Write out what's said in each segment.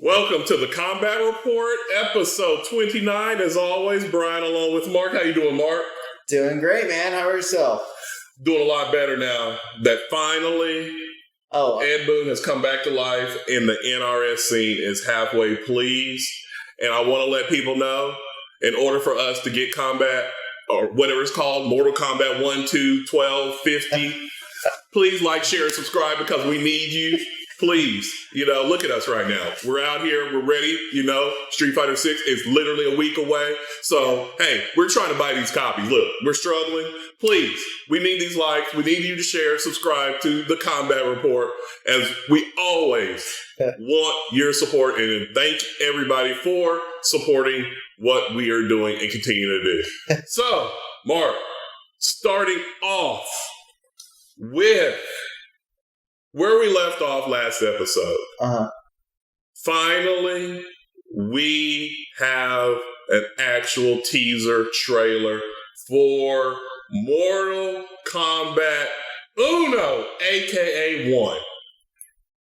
Welcome to the Combat Report, episode 29. As always, Brian along with Mark. How you doing, Mark? Doing great, man. How are yourself? Doing a lot better now that finally Ed Boon has come back to life and the NRS scene is halfway pleased. And I want to let people know, in order for us to get combat, or whatever it's called, Mortal Kombat 1, 2, 12, 50, please like, share, and subscribe because we need you. Please, look at us right now. We're out here. We're ready. Street Fighter 6 is literally a week away. So, hey, we're trying to buy these copies. Look, we're struggling. Please, we need these likes. We need you to share, subscribe to the Combat Report, as we always want your support. And thank everybody for supporting what we are doing and continue to do. So, Mark, starting off with where we left off last episode. Finally, we have an actual teaser trailer for Mortal Kombat Uno, aka 1.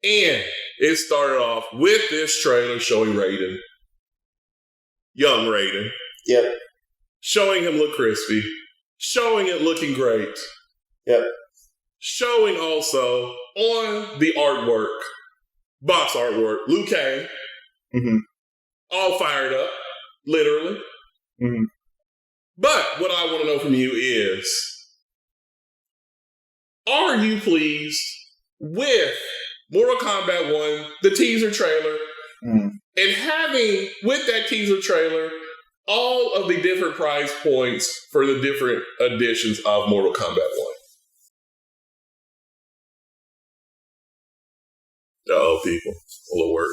And it started off with this trailer showing Raiden. Young Raiden. Yep. Showing him look crispy. Showing it looking great. Yep. Showing also on the artwork, box artwork, Liu Kang, all fired up, literally. Mm-hmm. But what I want to know from you is, are you pleased with Mortal Kombat 1, the teaser trailer, and having, with that teaser trailer, all of the different price points for the different editions of Mortal Kombat 1? People. A little word.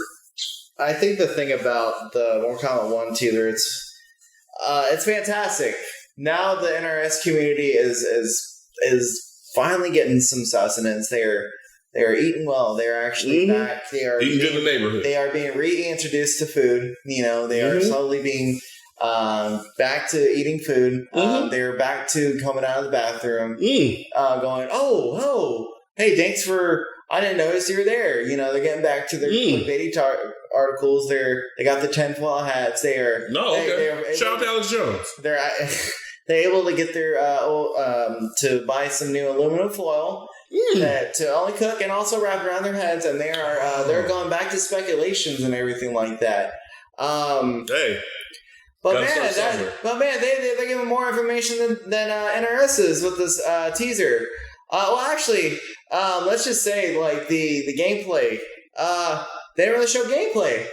I think the thing about the Mortal Kombat 1 teaser, it's fantastic. Now the NRS community is finally getting some sustenance. They are eating well. They are actually back. They are eating good in the neighborhood. They are being reintroduced to food. They are slowly being back to eating food. They're back to coming out of the bathroom, going, oh, hey, thanks for. I didn't notice you were there. They're getting back to their clickbaity articles. They got the tinfoil hats. Shout out to Alex Jones. They're able to get their to buy some new aluminum foil to only cook and also wrap around their heads. And they're going back to speculations and everything like that. Hey. But man, they're giving more information than NRS is with this teaser. Let's just say, like, the gameplay, they didn't really show gameplay.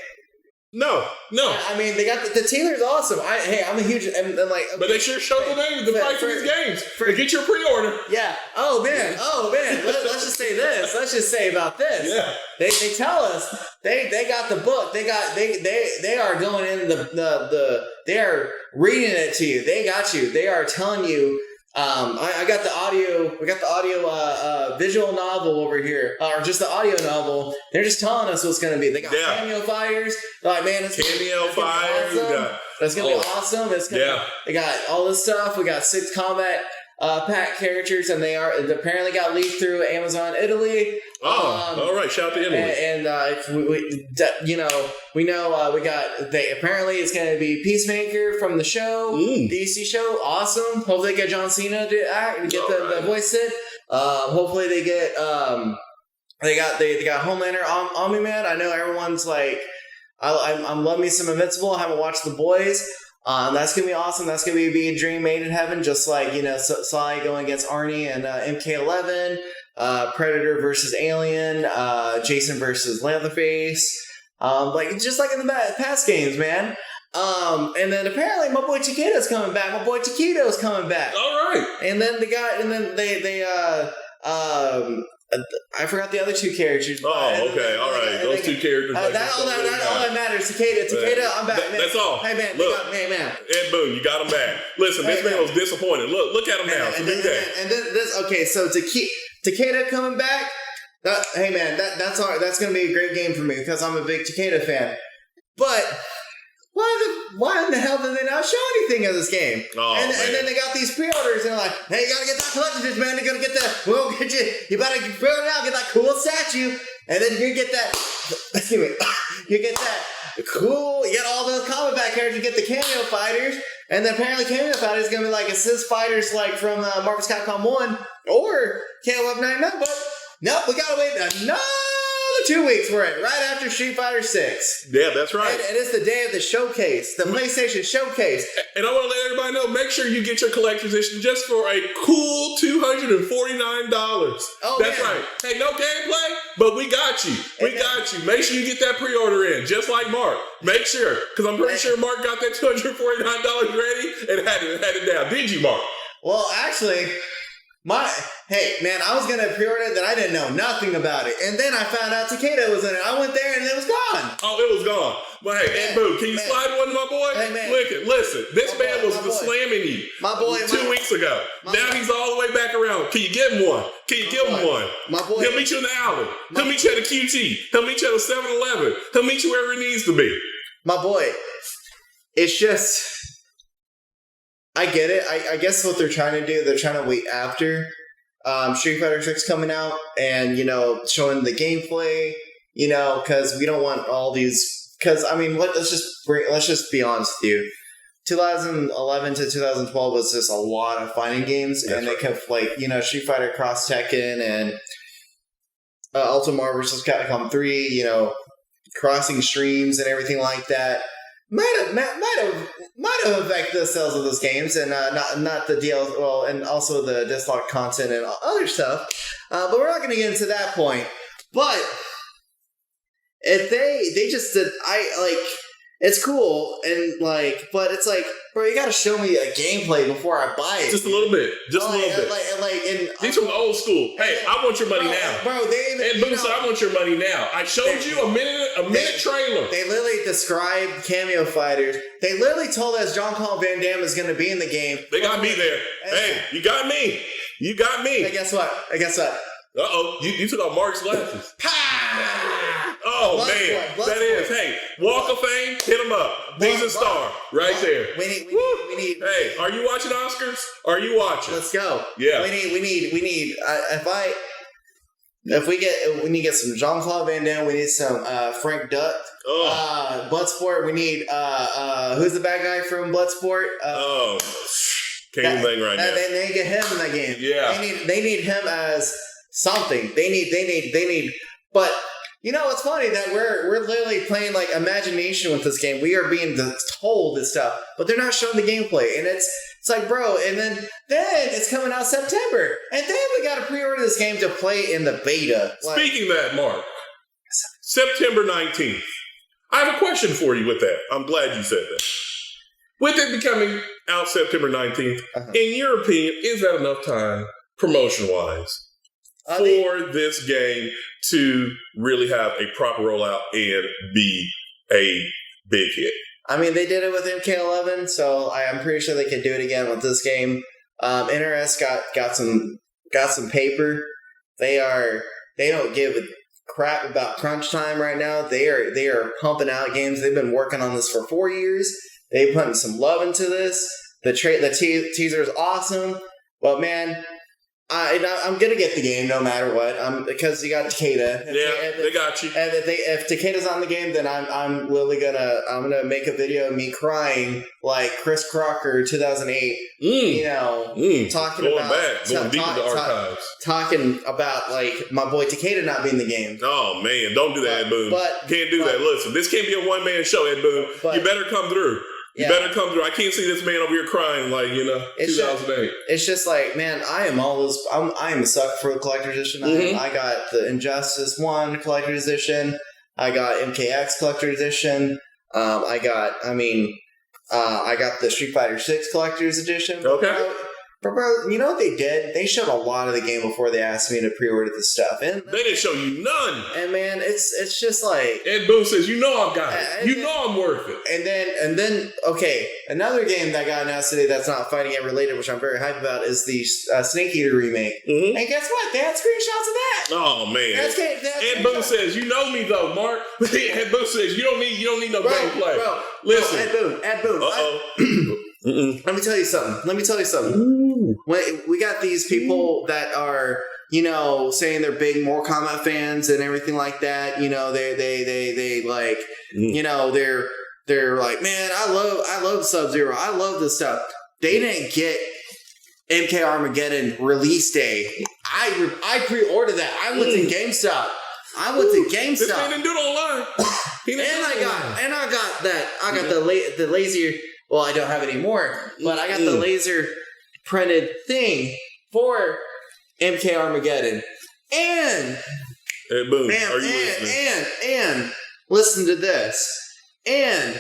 No. I mean, they got the teaser's awesome. I'm a huge, and like, okay, but they sure showed the price of these games. Get your pre-order. Yeah. Oh man. Let's just say this. Let's just say about this. Yeah. They tell us they got the book. They are going in they are reading it to you. They got you. They are telling you. I got the audio. We got the audio visual novel over here, or just the audio novel. They're just telling us what's going to be. They got cameo fires. They're like, man, it's cameo fires. It's going to be awesome. It's gonna They got all this stuff. We got 6 combat pack characters, and they apparently got leaked through Amazon Italy. All right. Shout out to Italy. And we know apparently it's going to be Peacemaker from the show, the DC show. Awesome. Hopefully they get John Cena to act and get the voice set. Hopefully they get they got Homelander, Omni-Man. I know everyone's like, I'm loving me some Invincible. I haven't watched The Boys. That's gonna be awesome. That's gonna be a dream made in heaven, just like Sly going against Arnie and MK1, Predator versus Alien, Jason versus Leatherface, just like in the past games, man. And then apparently my boy Takeda's coming back. My boy Takeda's coming back. All right. And then I forgot the other 2 characters. Oh, okay, all right. Those 2 characters. All that matters. Takeda, I'm back, man. That's all. Hey, man, look, man. Ed Boon, you got him back. Listen, this man was disappointed. Look at him now. And this, okay, so Takeda coming back. Hey, man, that's going to be a great game for me because I'm a big Takeda fan. But why why in the hell did they not show anything of this game? Oh, and then they got these pre-orders, and they're like, hey, you gotta get that collector's edition, man. They're gonna get that. We'll get you better pre-order now, get that cool statue, and then you get that. Excuse me. You get that cool. You get all those Kombat characters. You get the cameo fighters, and then apparently cameo fighters is gonna be like assist fighters, like from Marvel's Capcom 1 or KOF 99. But no, we gotta wait another 2 weeks for it, right after Street Fighter 6. Yeah, that's right. And it's the day of the showcase, the PlayStation showcase. And I want to let everybody know, make sure you get your collector's edition just for a cool $249. Oh, that's man. right. Hey, no gameplay, but we got you. We got you. Make sure you get that pre-order in, just like Mark. Make sure, because I'm pretty sure Mark got that $249 ready and had it down. Did you, Mark? Well, actually, hey, man, I was going to pre-order it, then I didn't know nothing about it. And then I found out Takeda was in it. I went there and it was gone. Oh, it was gone. But hey, Ed Boo, can you slide one to my boy? Hey, man. Listen, this man was slamming you 2 weeks ago. Now he's all the way back around. Can you give him one? Can you give him one? My boy. He'll meet you in the alley. He'll meet you at a QT. He'll meet you at a 7-Eleven. He'll meet you wherever he needs to be. My boy, it's just... I get it. I guess what they're trying to do, they're trying to wait after Street Fighter 6 coming out and, showing the gameplay, because we don't want all these... Because, I mean, let's just be honest with you. 2011 to 2012 was just a lot of fighting games, and they kept, Street Fighter Cross Tekken and Ultimate Marvel vs. Capcom 3, crossing streams and everything like that. Might have affected the sales of those games, and not the DLC, well, and also the dislocked content and other stuff. But we're not going to get into that point. But if they just did, it's cool, and but it's like, bro, you got to show me a gameplay before I buy it. Just a little bit. Just a little bit. These from the old school. Hey, I want your money now. Bro, and Boone said, I want your money now. I showed you a minute trailer. They literally described cameo fighters. They literally told us Jean-Claude Van Damme is going to be in the game. They got me there. Hey, you got me. You got me. Hey, guess what? Uh-oh. You took off Mark's glasses. Oh, man. That is. Hey, Walk of Fame, hit him up. He's a star right there. We need. Hey, are you watching Oscars? Are you watching? Let's go. Yeah. We need. If we get some Jean-Claude Van Damme, we need some Frank Dutt. Bloodsport. We need who's the bad guy from Bloodsport? Can't even think right now. They get him in that game. Yeah. They need him as something. They need. But you know, it's funny that we're literally playing like imagination with this game. We are being told this stuff, but they're not showing the gameplay, and it's like, bro. And then it's coming out September, and then we got to pre-order this game to play in the beta. Speaking of that, Mark, September 19th. I have a question for you with that. I'm glad you said that. With it becoming out September 19th, in your opinion, is that enough time, promotion-wise, for this game to really have a proper rollout and be a big hit? I mean, they did it with MK11, so I'm pretty sure they can do it again with this game. NRS got some paper. They don't give a crap about crunch time right now. They are pumping out games. They've been working on this for 4 years. They putting some love into this. The teaser is awesome, but man, I'm gonna get the game no matter what. Because you got Takeda. They got you. And if Takeda's on the game, then I'm literally gonna make a video of me crying like Chris Crocker 2008. Talking going about going deep into the archives. Talking about like my boy Takeda not being in the game. Oh man, don't do that, Ed Boon. Can't do that. Listen, this can't be a one-man show, Ed Boon. You better come through. You better come through. I can't see this man over here crying like, 2008. It's just like, man, I am a sucker for the collector's edition. I got the Injustice 1 collector's edition. I got MKX collector's edition. I got the Street Fighter 6 collector's edition. Okay. But bro, you know what they did? They showed a lot of the game before they asked me to pre-order the stuff, and they didn't show you none. And man, it's just like Ed Boon says, "You know I've got it. You know I'm worth it." And then okay, another game that got announced today that's not fighting game related, which I'm very hyped about, is the Snake Eater remake. Mm-hmm. And guess what? They had screenshots of that. Oh man! Ed Boon says, "You know me though, Mark." Ed Boon says, "You don't need no gameplay." Bro, listen, Ed Boon. Let me tell you something. Ooh. When we got these people that are, saying they're big Mortal Kombat fans and everything like that. They like, they're like, man, I love Sub-Zero. I love this stuff. They didn't get MK Armageddon release day. I pre-ordered that. I went to GameStop. This man didn't do it online. I got the laser. Well, I don't have it anymore, but I got the laser printed thing for MK Armageddon. And hey, boom, are you listening? And listen to this. And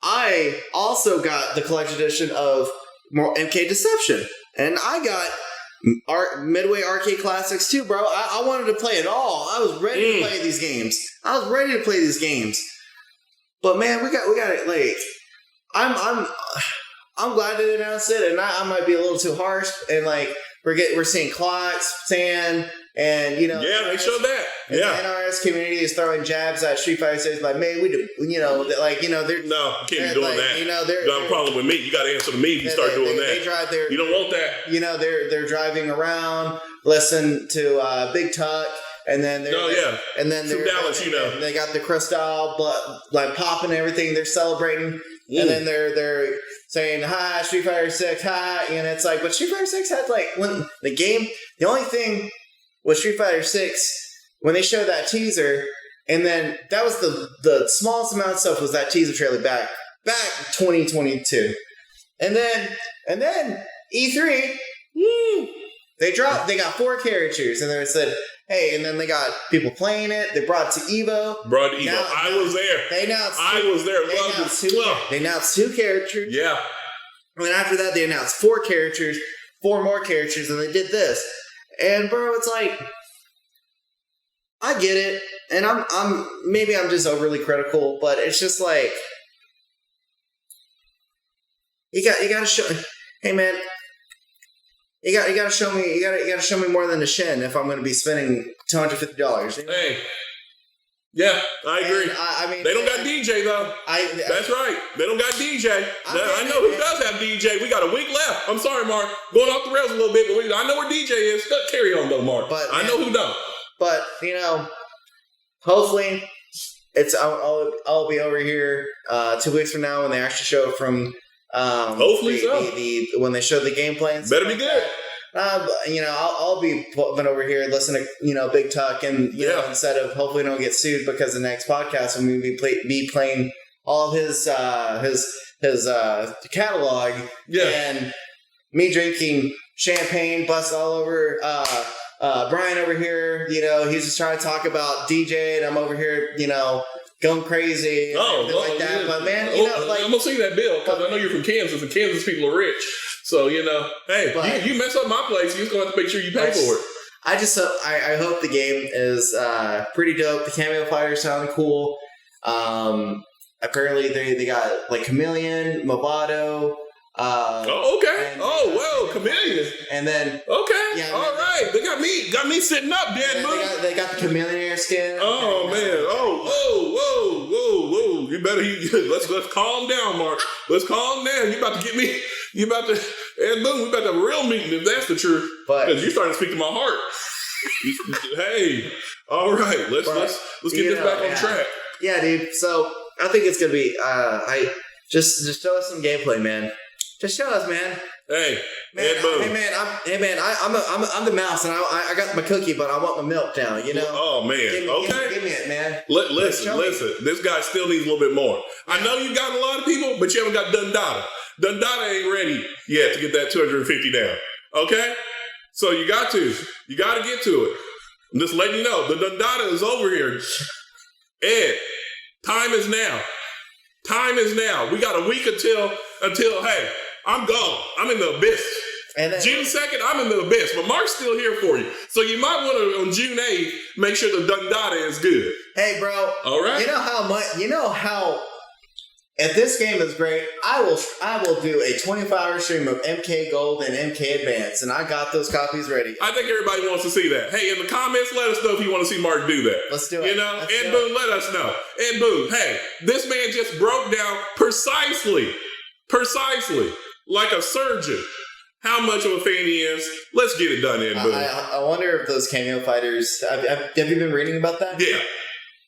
I also got the collection edition of MK Deception. And I got Midway Arcade Classics too, bro. I wanted to play it all. I was ready to play these games. But man, we got it like I'm glad they announced it, and I might be a little too harsh. And like we're seeing clocks, sand, and yeah, they showed that. And the NRS community is throwing jabs at Street Fighter 6. Like, man, we do, they're no, can't be doing like, that. You got a problem with me. You got to answer to me if you start doing that. They drive their, you don't want that. They're driving around, listen to Big Tuck. And then they're and then they're Dallas, they got the crystal like popping and everything. They're celebrating, and then they're saying hi Street Fighter 6, hi, and it's like, but Street Fighter 6 had like when the game. The only thing with Street Fighter 6 when they showed that teaser, and then that was the smallest amount of stuff was that teaser trailer back 2022, and then E3. They got 4 characters, and they said, hey, and then they got people playing it. They brought it to Evo. I was there. They announced 2 characters. Yeah. And then after that, they announced 4 more characters, and they did this. And bro, it's like, I get it, and I'm just overly critical, but it's just like, you got to show. Hey man. You gotta show me. You gotta show me more than a shin if I'm going to be spending $250. Hey, yeah, I agree. I mean, they don't got DJ though. That's right. They don't got DJ. I know who does have DJ. We got a week left. I'm sorry, Mark. Going off the rails a little bit, but I know where DJ is. Carry on though, Mark. But I know who don't. But hopefully, I'll be over here 2 weeks from now when they actually show it from. Hopefully when they show the gameplay and better be good. I'll be putting over here listening to Big Tuck, and instead of hopefully don't get sued because the next podcast when we be playing all of his catalog, and me drinking champagne, bust all over. Brian over here, he's just trying to talk about DJ, and I'm over here, going crazy and like that. Yeah. But man, I'm gonna see that bill because I know you're from Kansas, and Kansas people are rich. So hey, you mess up my place, you're just gonna have to make sure you pay for it. I hope the game is pretty dope. The cameo fighters sound cool. Apparently they got like Chameleon, Movado. Okay. Chameleon. And then okay, all right. They got me sitting up, Dan. They got the Chameleon skin. Oh man. Whoa. You better. Let's calm down, Mark. Let's calm down. You about to get me. You about to. And boom, we about to have a real meeting if that's the truth. Because you're starting to speak to my heart. Hey. All right. Let's get this back on track. Yeah, dude. So I think it's gonna be. Just show us some gameplay, man. Just show us, man. Hey, man. I'm the mouse, and I got my cookie, but I want my milk now. Oh man. Give me it, man. Listen. This guy still needs a little bit more. I know you got a lot of people, but you haven't got Dundada. Dundada ain't ready yet to get that 250 down. Okay, so you got to get to it. I'm just letting you know the Dundada is over here. Ed, time is now. We got a week until hey. I'm gone. I'm in the abyss. And then, June 2nd, I'm in the abyss, but Mark's still here for you. So you might want to, on June 8th, make sure the Dundada is good. Hey, bro. All right. You know how if this game is great, I will do a 24-hour stream of MK Gold and MK Advance, and I got those copies ready. I think everybody wants to see that. Hey, in the comments, let us know if you want to see Mark do that. Let's do it. You know, Ed Boon, let us know. Ed Boon, hey, this man just broke down precisely, like a surgeon, how much of a fan he is. Let's get it done, Ed Boon. I wonder if those cameo fighters, have you been reading about that? Yeah.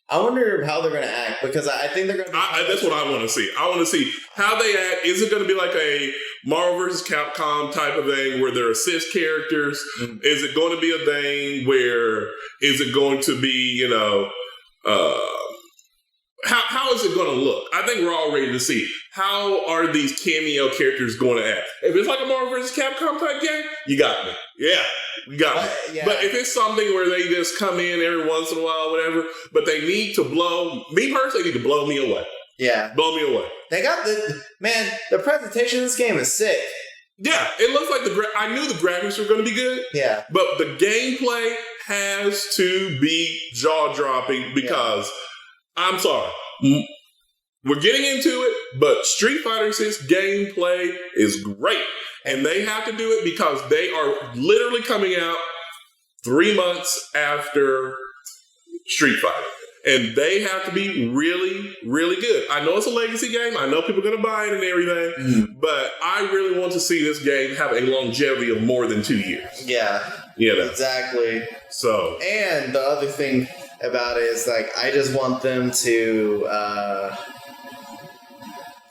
I wonder how they're going to act, because I think they're going to be... that's what I want to see. I want to see how they act. Is it going to be like a Marvel vs. Capcom type of thing where they're assist characters? Mm-hmm. Is it going to be a thing where... Is it going to be, how is it going to look? I think we're all ready to see. How are these cameo characters going to act? If it's like a Marvel vs. Capcom type game, you got me. Yeah, you got me. Yeah. But if it's something where they just come in every once in a while, whatever, but they need to me personally, they need to blow me away. Yeah. Blow me away. They got the presentation of this game is sick. Yeah, it looks like I knew the graphics were going to be good. Yeah. But the gameplay has to be jaw-dropping because... I'm sorry. We're getting into it, but Street Fighter 6 gameplay is great. And they have to do it because they are literally coming out 3 months after Street Fighter. And they have to be really, really good. I know it's a legacy game. I know people are going to buy it and everything. But I really want to see this game have a longevity of more than 2 years. Yeah. Exactly. So. And the other thing about it is, I just want them to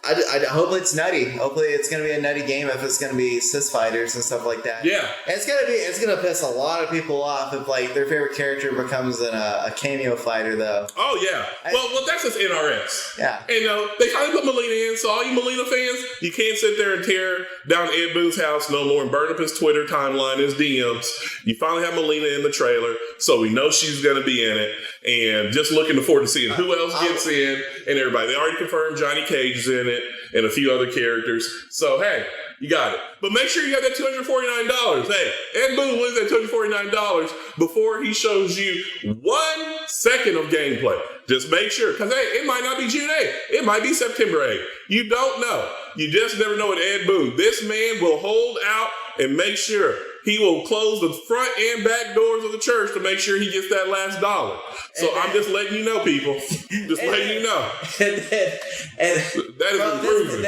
I hope it's nutty. Hopefully it's going to be a nutty game if it's going to be cis fighters and stuff like that. Yeah. It's going to piss a lot of people off if their favorite character becomes a cameo fighter though. Oh yeah. Well that's just NRS. Yeah. And they finally put Melina in, so all you Melina fans, you can't sit there and tear down Ed Boon's house no more and burn up his Twitter timeline, his DMs. You finally have Melina in the trailer, so we know she's going to be in it. And just looking forward to seeing who else gets in and everybody. They already confirmed Johnny Cage is in it and a few other characters. So, hey, you got it. But make sure you have that $249. Hey, Ed Boon wins that $249 before he shows you 1 second of gameplay. Just make sure. Because, hey, it might not be June 8th. It might be September 8th. You don't know. You just never know with Ed Boon. This man will hold out and make sure. He will close the front and back doors of the church to make sure he gets that last dollar. So I'm just letting you know, people. Just letting you know. And that is improving.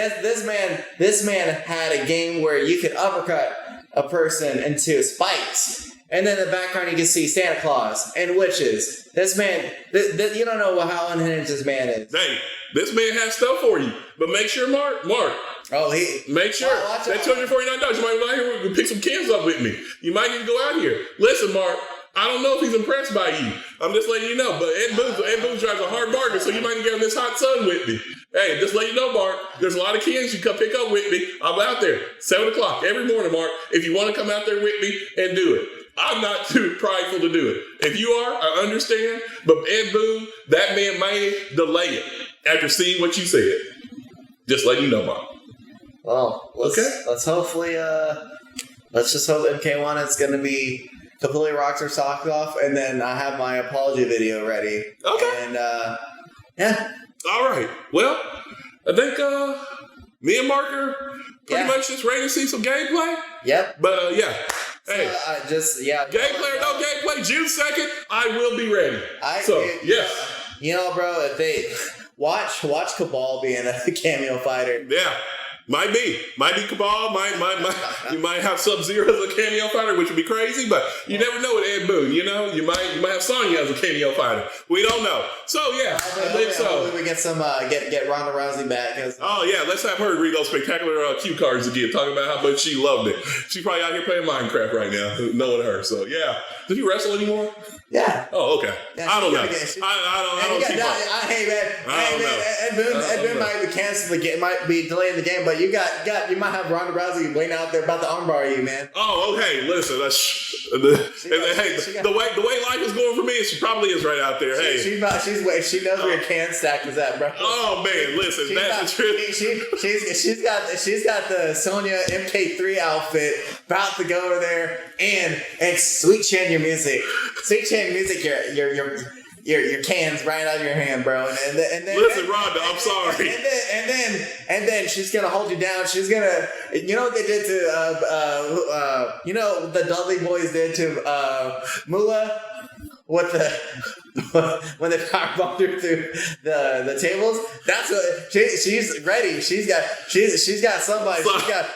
This man had a game where you could uppercut a person into spikes. And then in the background you can see Santa Claus and witches. This man, you don't know how unhinged this man is. Hey, this man has stuff for you. But make sure, Mark. Make sure. That $249, you might go out here and pick some cans up with me. You might need to go out here. Listen, Mark, I don't know if he's impressed by you. I'm just letting you know. But Ed Boon drives a hard bargain, so you might need to get in this hot sun with me. Hey, just let you know, Mark, there's a lot of cans you come pick up with me. I'm out there, 7 o'clock every morning, Mark, if you want to come out there with me and do it. I'm not too prideful to do it. If you are, I understand. But Ed Boon, that man may delay it after seeing what you said. Just let you know, Mark. Well, let's hopefully, let's just hope MK1 is going to be completely rocked or socked off, and then I have my apology video ready. Okay. And, yeah. All right. Well, I think me and Mark are pretty much just ready to see some gameplay. Yep. But, yeah. Hey. Gameplay or no gameplay, June 2nd, I will be ready. Yes. You know, bro, if they... Watch Cabal being a cameo fighter. Yeah. Might be Cabal. You might have Sub-Zero as a cameo fighter, which would be crazy. But you never know with Ed Boon. You know, you might have Sonya as a cameo fighter. We don't know. So yeah, I think so. Hopefully we get some get Ronda Rousey back. Oh yeah, let's have her read those spectacular cue cards again. Talking about how much she loved it. She's probably out here playing Minecraft right now, knowing her. So yeah, does he wrestle anymore? Yeah. Oh, okay. Yeah, I don't know. I don't keep up. Hey man, Ed Boon might be canceling the game, might be delaying the game, but you might have Ronda Rousey waiting out there about to armbar you, man. Oh, okay. Listen, The way life is going for me, she probably is right out there. She knows where your can stack is at, bro. Oh man, listen, that's the truth. She's got the Sonya MK3 outfit about to go over there, and Sweet Chin your music, your cans right out of your hand, bro. And then listen, Rhonda, I'm sorry. And then she's gonna hold you down. She's gonna, you know what they did to you know what the Dudley Boys did to Moolah with when they powerbombed her through the tables. That's what she's ready. She's got somebody. She's got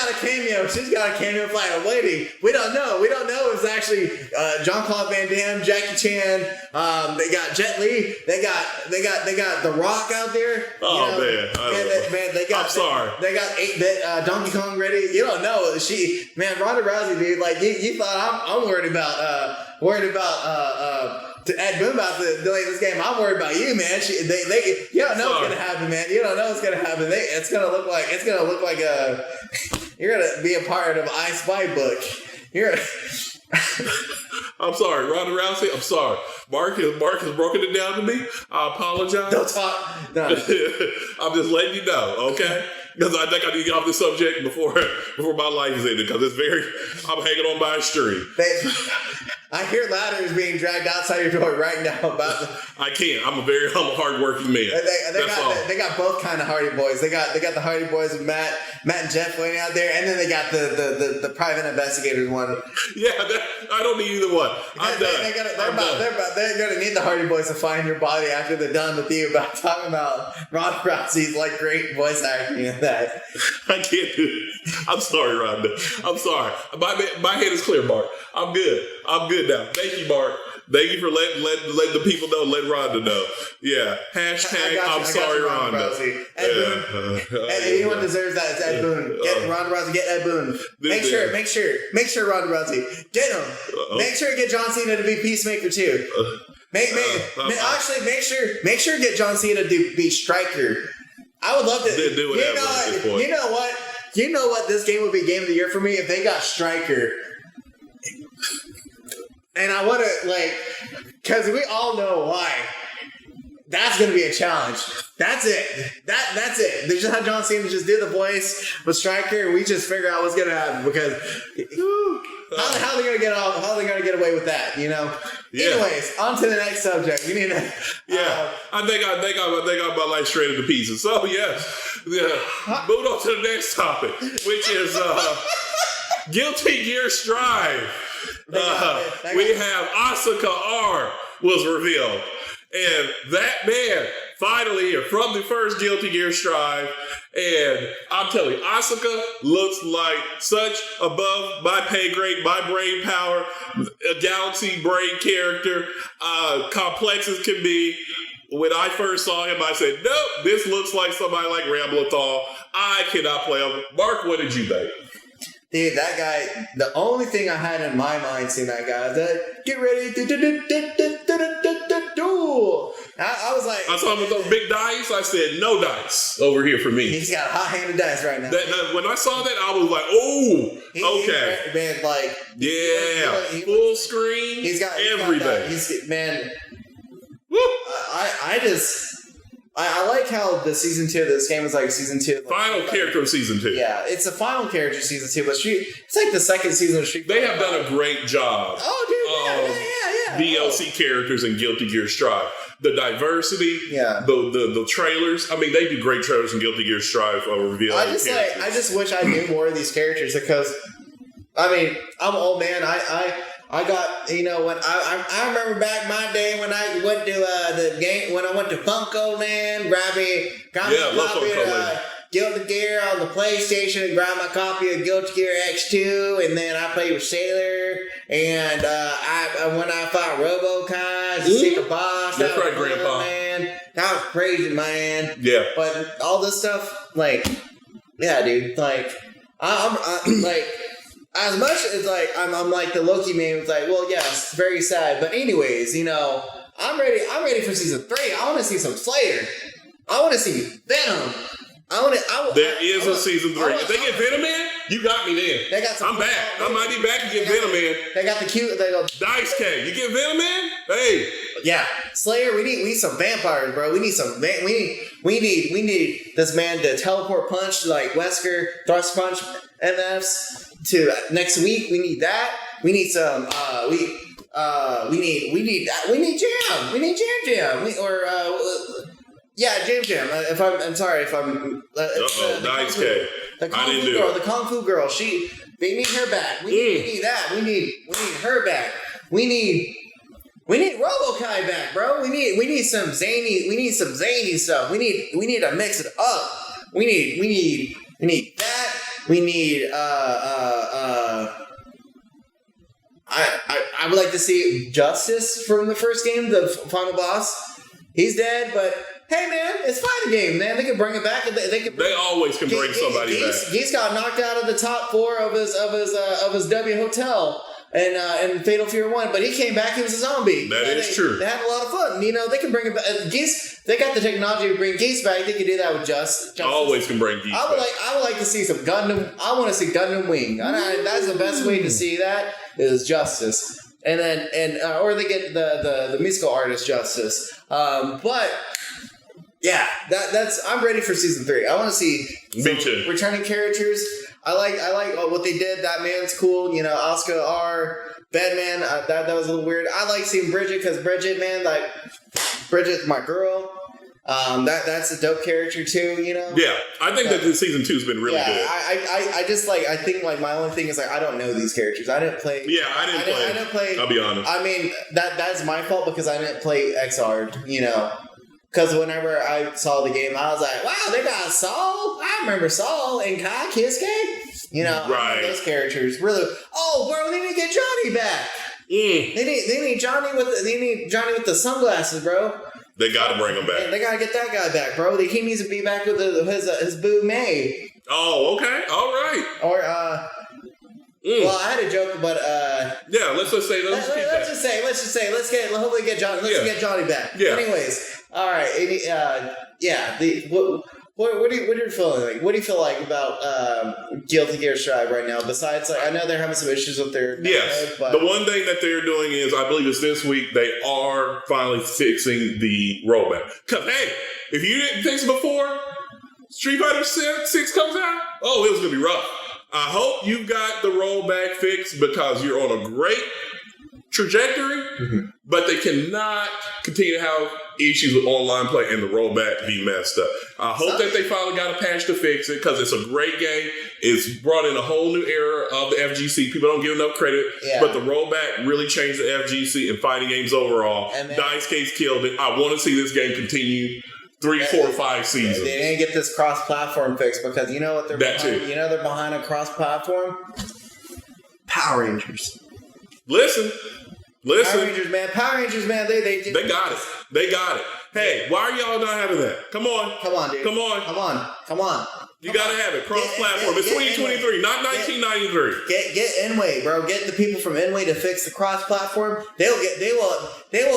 a cameo. She's got a cameo flag waiting. We don't know if it's actually Jean-Claude Van Damme, Jackie Chan. They got Jet Li. They got The Rock out there. Oh man, they got. I'm sorry. They got 8-bit Donkey Kong ready. You don't know Ronda Rousey, dude. Like you thought I'm worried about Ed Boon about to delay this game. I'm worried about you, man. You don't know what's gonna happen, man. You don't know what's gonna happen. It's gonna look like you're gonna be a part of I Spy book. I'm sorry, Ronda Rousey. I'm sorry. Mark has broken it down to me. I apologize. Don't talk. No. I'm just letting you know, okay? Because I think I need to get off this subject before my life is ended. Because I'm hanging on by a string. I hear ladders being dragged outside your door right now. I can't. I'm a hardworking man. They got both kind of Hardy Boys. They got the Hardy Boys with Matt and Jeff waiting out there, and then they got the private investigators one. Yeah, I don't need either one. They're gonna need the Hardy Boys to find your body after they're done with you about talking about Ronda Rousey's like great voice acting and that. I can't do it. I'm sorry, Rhonda. I'm sorry. My head is clear, Mark. I'm good now. Thank you, Mark. Thank you for letting the people know, let Rhonda know. Yeah. Hashtag I'm sorry, Rhonda. Ed Boon. Anyone deserves that. It's Ed Boon. Get Ronda Rousey, get Ed Boon. Make sure Ronda Rousey. Get him. Make sure to get John Cena to be Peacemaker too. Make sure get John Cena to be Striker. I would love to do whatever at this point. You know what this game would be game of the year for me if they got Striker. And I want to, because we all know why. That's going to be a challenge. That's it. That's it. They just had John Cena just do the voice with Striker, and we just figure out what's going to happen. Because how are they going to get off? How are they going to get away with that? You know. Yeah. Anyways, on to the next subject. We need to. I think I my life shredded to pieces. So yes, move on to the next topic, which is Guilty Gear Strive. We have Asuka R was revealed, and that man finally from the first Guilty Gear Strive, and I'm telling you, Asuka looks like such above my pay grade, my brain power, a galaxy brain character, complex as can be. When I first saw him, I said, nope, this looks like somebody like Ramblethal. I cannot play him. Mark, what did you think? Dude, that guy, the only thing I had in my mind seeing that guy is that, get ready, duel. I was like... I saw him with those big dice. I said, no dice over here for me. He's got hot-handed dice right now. When I saw that, I was like, oh, okay. Man, like... Yeah, full screen, he's got everything. Man... Woo! I like how the season 2 of this game is like season 2. Final character of season 2. Yeah, it's the final character of season 2, but it's like the second season of Street Fighter. They have done a great job. Oh, dude, yeah. DLC characters in Guilty Gear Strive. The diversity, the trailers. I mean, they do great trailers in Guilty Gear Strive revealing characters. I just wish I knew more of these characters because, I mean, I'm an old man. I got, when I remember back my day when I went to the game, when I went to Funko Land, got me a copy of Guilty Gear on the PlayStation, and grabbed my copy of Guilty Gear X2, and then I played with Sailor, and when I fought RoboCon, Secret Boss. That's right, Grandpa. Man. That was crazy, man. Yeah. But all this stuff, dude, I'm like... As much as I'm like the Loki meme, it's like, well, yes, very sad. But anyways, I'm ready for season 3. I want to see some Slayer. I want to see Venom. There is a season 3. If they get Venom in, you got me then. They got some I'm back. I might be back to get Venom in. They got the cute. They go Dice K. You get Venom in? Hey. Yeah, Slayer. We need some vampires, bro. We need some. We need this man to teleport punch like Wesker, thrust punch MFs to next week. We need that. We need some. We need jam. We need jam. Jam. I'm sorry if I'm. Dice K. The Kung Fu girl. They need her back. We need that. We need her back. We need RoboKai back, bro. We need some zany stuff. We need to mix it up. We need that. We need I would like to see Justice from the first game, the final boss. He's dead, but hey man, it's fighting game, man. They can bring it back. They always can bring somebody back. Geese got knocked out of the top 4 of his W Hotel and Fatal Fury 1, but he came back. He was a zombie. That is true. They had a lot of fun. You know, they can bring it back. Geese. They got the technology to bring Geese back. They can do that with Justice. Always can bring Geese back. I would like to see some Gundam. I want to see Gundam Wing. That's the best way to see that is Justice. And then or they get the musical artist Justice. But yeah, that's I'm ready for season 3. I want to see some returning characters. I like what they did. That man's cool. You know, Asuka R. Batman. That was a little weird. I like seeing Bridget because Bridget, man, like Bridget's my girl. That's a dope character too. You know. Yeah, I think that the season 2's been really good. I just like I think like my only thing is like I don't know these characters. I didn't play. Yeah, I didn't play. I'll be honest. I mean that's my fault because I didn't play XR. You know. Because whenever I saw the game, I was like, wow, they got Saul. I remember Saul and Kai Kiske. You know, right. Those characters really. Oh, bro, they need to get Johnny back. They need Johnny with the sunglasses, bro. They got to bring him back. They got to get that guy back, bro. He needs to be back with his boo May. Oh, okay, all right. Or well, I had a joke, but yeah, let's just say let's hopefully get Johnny back. Yeah. Anyways, all right. What do you feel like? What do you feel like about Guilty Gear Strive right now? Besides, like, I know they're having some issues with their but the one thing that they're doing is, I believe it's this week, they are finally fixing the rollback. Because hey, if you didn't fix it before Street Fighter 6 comes out, it was gonna be rough. I hope you got the rollback fixed because you're on a great trajectory, but they cannot continue to have issues with online play and the rollback be messed up. I hope that they finally got a patch to fix it because it's a great game. It's brought in a whole new era of the FGC. People don't give enough credit, but the rollback really changed the FGC and fighting games overall. Dice Case killed it. I want to see this game continue 3, 4, 5 seasons. They didn't get this cross-platform fixed because you know what they're behind? You know they're behind a cross-platform? Power Rangers. Listen. Power Rangers, man. They got it. They got it. Hey, why are y'all not having that? Come on, dude. Come on. You gotta have it. Cross-platform. It's 2023, not 1993. Get Enway, bro. Get the people from Enway to fix the cross-platform. They will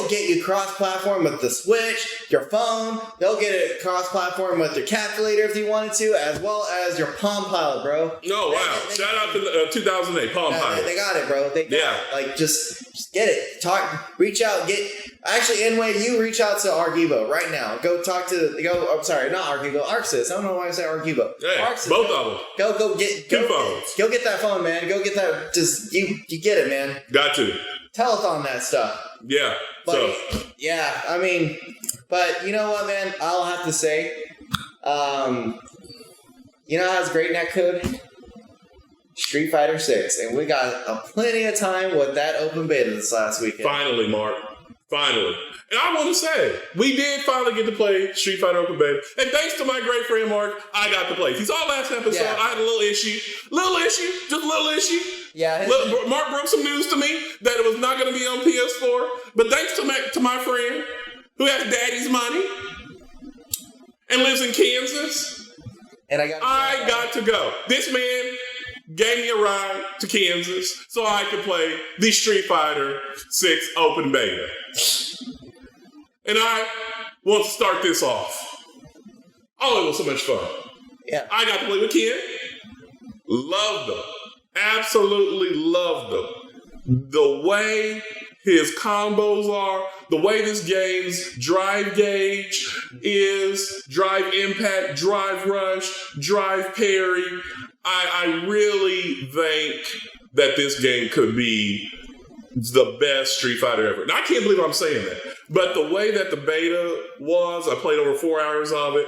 get you cross-platform with the Switch, your phone. They'll get it cross-platform with your calculator if you wanted to, as well as your Palm Pilot, bro. Oh wow! Shout out to 2008 Palm Pilot. They got it, bro. They got it. Like just get it. Reach out. Actually, Enway, you reach out to Argivo right now. Go talk to. I'm sorry, not Argivo. Arxis. I don't know why I say Argivo. Hey, Arxis, both of them. Go get two phones. Go get that phone, man. Go get that. Just you get it, man. Got to telethon that stuff. Yeah. I mean, but you know what, man? I'll have to say, you know how it's great netcode? Street Fighter 6, and we got plenty of time with that open beta this last weekend. Finally, Mark. Finally. And I want to say, we did finally get to play Street Fighter Open Beta. And thanks to my great friend Mark, I got to play. If you saw last episode, I had a little issue. Just a little issue. Yeah. Mark broke some news to me that it was not going to be on PS4. But thanks to my friend who has daddy's money and lives in Kansas, and I got to go. This man gave me a ride to Kansas so I could play the Street Fighter 6 Open Beta. And I want to start this off. Oh, it was so much fun. Yeah. I got to play with Ken. Loved him. Absolutely loved him. The way his combos are, the way this game's drive gauge is, drive impact, drive rush, drive parry. I really think that this game could be the best Street Fighter ever. Now, I can't believe I'm saying that. But the way that the beta was, I played over 4 hours of it.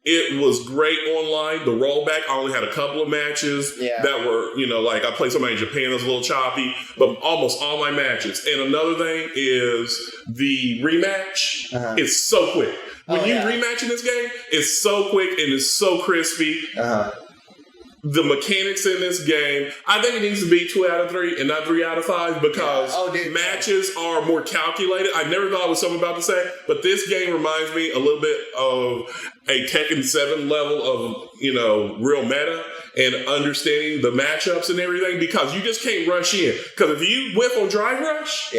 It was great online. The rollback, I only had a couple of matches that were, like I played somebody in Japan that was a little choppy, but almost all my matches. And another thing is the rematch. It's so quick. When you rematch in this game, it's so quick and it's so crispy. The mechanics in this game, I think it needs to be 2 out of 3 and not 3 out of 5 because matches are more calculated. I never thought I was something about to say, but this game reminds me a little bit of a Tekken 7 level of, real meta and understanding the matchups and everything because you just can't rush in. Because if you whiff on drive rush,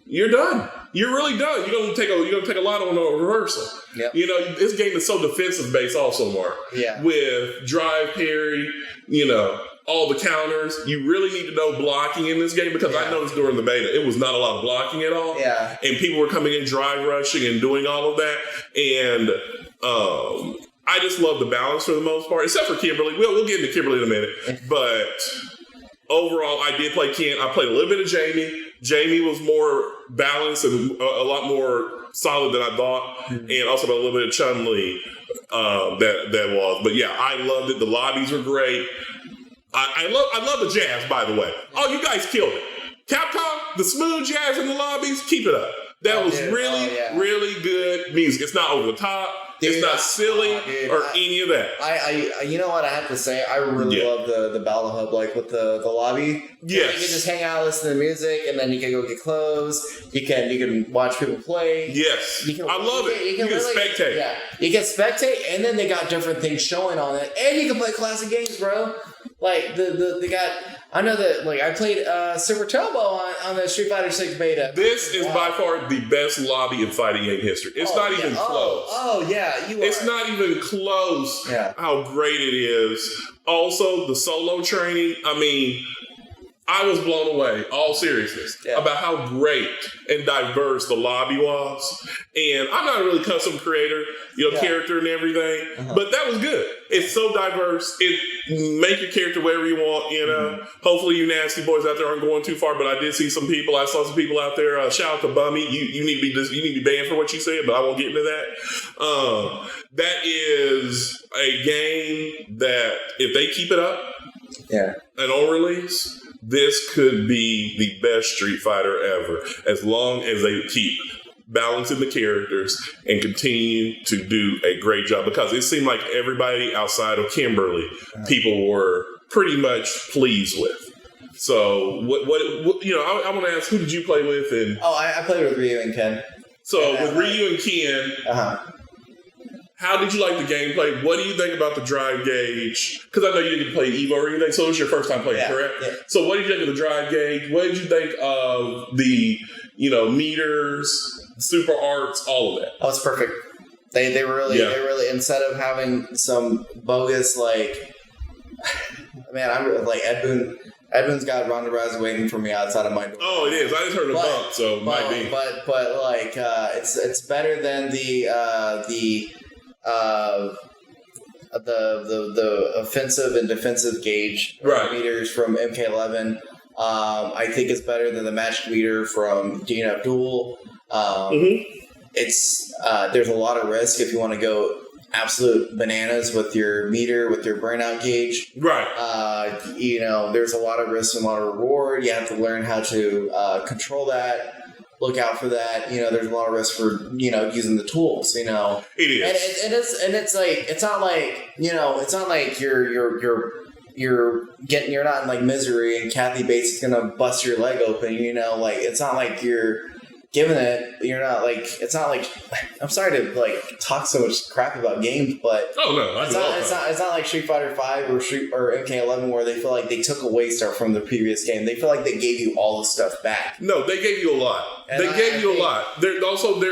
you're done. You're really done. You're gonna take a lot on a reversal. Yep. This game is so defensive based also, Mark. Yeah. With drive parry, all the counters. You really need to know blocking in this game because I noticed during the beta it was not a lot of blocking at all. Yeah. And people were coming in drive rushing and doing all of that. And I just love the balance for the most part, except for Kimberly. We'll get into Kimberly in a minute. But overall, I did play Ken. I played a little bit of Jamie. Jamie was more balanced and a lot more solid than I thought, and also a little bit of Chun-Li that was. But yeah, I loved it. The lobbies were great. I love the jazz, by the way. Oh, you guys killed it. Capcom, the smooth jazz in the lobbies, keep it up. That was really good music. It's not over the top. Dude, it's not silly or any of that. I you know what I have to say? I really love the Battle Hub, like with the lobby. Yes. You can just hang out, listen to the music, and then you can go get clothes. You can watch people play. Yes. I love it. You can spectate. Yeah. You can spectate, and then they got different things showing on it. And you can play classic games, bro. Like they got. I know that. Like I played Super Turbo on the Street Fighter 6 beta. This is by far the best lobby in fighting game history. It's not even close. Oh yeah, it's not even close. Yeah. How great it is. Also, the solo training. I mean, I was blown away. All seriousness about how great and diverse the lobby was. And I'm not a really custom creator, character and everything, but that was good. It's so diverse. It make your character whatever you want, Hopefully you nasty boys out there aren't going too far, but I did see some people. I saw some people out there. Shout out to Bummy. You need to be banned for what you said, but I won't get into that. That is a game that if they keep it up, and on release, this could be the best Street Fighter ever, as long as they keep balancing the characters and continue to do a great job. Because it seemed like everybody outside of Kimberly, people were pretty much pleased with. So, I want to ask, who did you play with? And I played with Ryu and Ken. So, with Ryu and Ken, how did you like the gameplay? What do you think about the drive gauge? Because I know you didn't play Evo or anything, so it was your first time playing, correct? Yeah. So what did you think of the drive gauge? What did you think of the, meters, super arts, all of that? Oh, it's perfect. They really, instead of having some bogus, man, I'm like Ed Boon's got Ronda Rousey waiting for me outside of my door. Oh, it is. I just heard a bump, so it might be. But it's better than the offensive and defensive gauge meters from MK11. I think it's better than the match meter from Dean Abdul. It's there's a lot of risk if you want to go absolute bananas with your meter, with your burnout gauge. Right. There's a lot of risk and a lot of reward. You have to learn how to control that. Look out for that. There's a lot of risk for, using the tools, It is. And it's like, it's not like you're not in like misery and Kathy Bates is going to bust your leg open, it's not like you're giving it, it's not like, I'm sorry to talk so much crap about games, but it's not like Street Fighter 5 or MK11 where they feel like they took away stuff from the previous game. They feel like they gave you all the stuff back. No, they gave you a lot. And they gave you a lot. There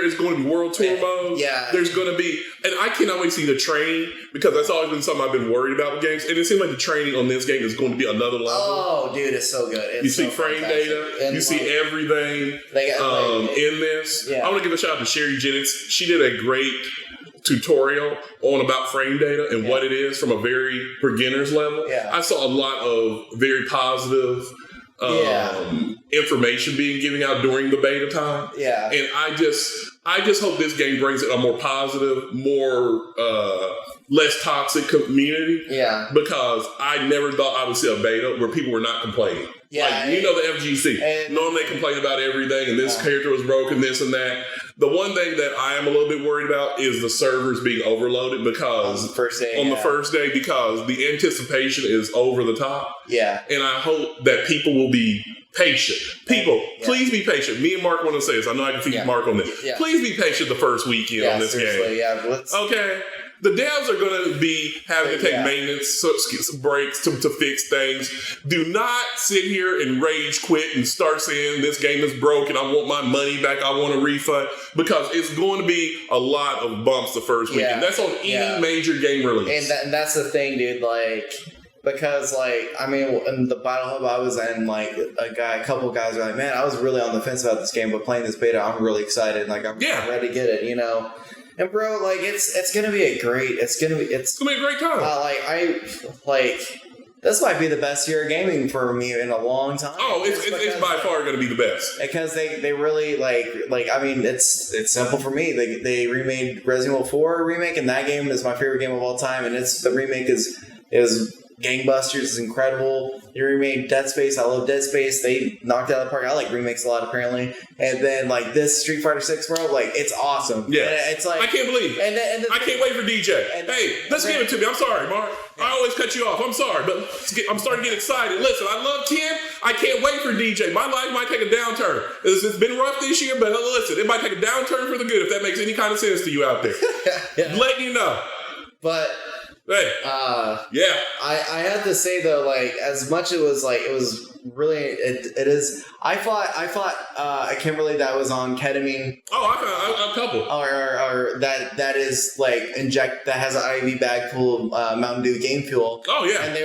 is going to be World Tour mode. Yeah. There's going to be, And I cannot wait to see the training, because that's always been something I've been worried about with games. And it seems like the training on this game is going to be another level. Oh, dude, it's so good. You see frame data. And you see everything in this. Yeah. I want to give a shout out to Sherry Jennings. She did a great tutorial on about frame data and what it is from a very beginner's level. Yeah. I saw a lot of very positive information being given out during the beta time. Yeah. And I just hope this game brings it a more positive, more less toxic community. Yeah. Because I never thought I would see a beta where people were not complaining. Yeah. Like, you know, the FGC. Normally they complain about everything, and this character was broken, this and that. The one thing that I am a little bit worried about is the servers being overloaded, because on the first day, because the anticipation is over the top. Yeah. And I hope that people will be patient. People, please be patient. Me and Mark want to say this. I know I can feed Mark on this. Yeah. Please be patient the first weekend on this game. Yeah, okay. The devs are going to be having to take maintenance breaks to fix things. Do not sit here and rage quit and start saying this game is broken. I want my money back. I want a refund. Because it's going to be a lot of bumps the first weekend. That's on any major game release. And that's the thing, dude. Like, because, like, I mean, in the Battle Hub I was in, like, a couple guys were like, man, I was really on the fence about this game, but playing this beta, I'm really excited. Like, I'm ready to get it, you know? And bro, like, it's gonna be a great, it's gonna be a great time. This might be the best year of gaming for me in a long time. Oh, it's by far gonna be the best. Because they really like I mean, it's simple for me. They remade Resident Evil 4 remake, and that game is my favorite game of all time. And the remake is gangbusters, is incredible. They remade Dead Space. I love Dead Space. They knocked it out of the park. I like remakes a lot, apparently. And then, like, this Street Fighter 6 world, like, it's awesome. Yeah. And it's like, I can't believe it. I can't wait for DJ. Hey, let's give it to me. I'm sorry, Mark. I always cut you off. I'm sorry, but I'm starting to get excited. Listen, I love Ken. I can't wait for DJ. My life might take a downturn. It's been rough this year, but listen, it might take a downturn for the good, if that makes any kind of sense to you out there. Letting you know. But... Hey, I had to say though, like, as much it was really it is. I thought I can't believe that was on ketamine. Oh, I found a couple. Or that is like that has an IV bag full of Mountain Dew game fuel. Oh yeah, and they